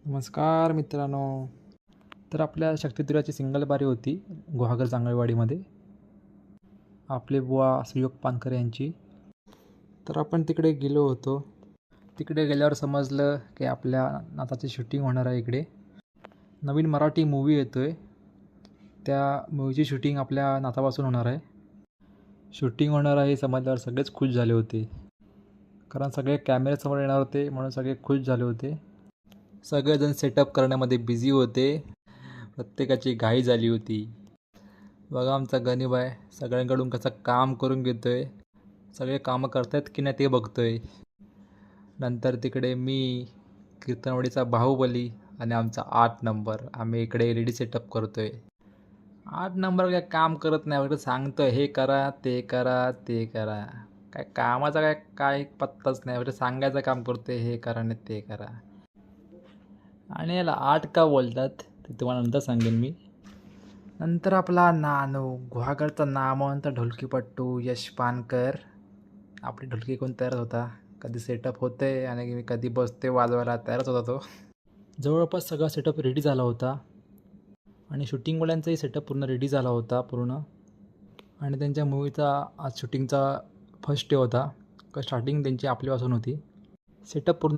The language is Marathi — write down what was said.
नमस्कार मित्रांनो. तर आपल्या शक्तिधुराची सिंगल बारी होती गुहागर जांगळवाडीमध्ये, आपले बुवा सुयोग पानकर यांची. तर आपण तिकडे गेलो होतो. तिकडे गेल्यावर समजलं की आपल्या नाताची शूटिंग होणार आहे इकडे. नवीन मराठी मूवी येतो आहे, त्या मूवीची शूटिंग आपल्या नातापासून होणार आहे. शूटिंग होणार आहे समजल्यावर सगळेच खुश झाले होते, कारण सगळे कॅमेऱ्यासमोर येणार होते म्हणून सगळे खुश झाले होते. सगळेजण सेटअप करण्यामध्ये बिझी होते, प्रत्येकाची घाई झाली होती. बघा आमचा गणिबाई सगळ्यांकडून कसं काम करून घेतोय, सगळे कामं करतायत की नाही ते बघतोय. नंतर तिकडे मी, कीर्तनवाडीचा बाहुबली आणि आमचा 8 नंबर, आम्ही इकडे LED सेटअप करतोय. 8 नंबर काय काम करत नाही, फक्त सांगतोय हे करा ते करा ते करा. काय कामाचा काय काय पत्ताच नाही, फक्त सांगायचं काम करतोय हे करा आणि ते करा. आणि याला 8 का बोलतात ते तुम्हाला नंतर सांगेन मी. नंतर आपला नानू, गुहागरचा नामवंत ढोलकीपट्टू यश पानकर, आपली ढोलकी कोण तयार होता, कधी सेटअप होते आणि कधी बसते वाजवायला, तयारच होता तो. जवळपास सगळा सेटअप रेडी झाला होता आणि शूटिंगवाल्यांचाही सेटअप पूर्ण रेडी झाला होता पूर्ण. आणि त्यांच्या मूवीचा आज शूटिंगचा फर्स्ट डे होता, का स्टार्टिंग त्यांची आपल्यापासून होती. सेटअप पूर्ण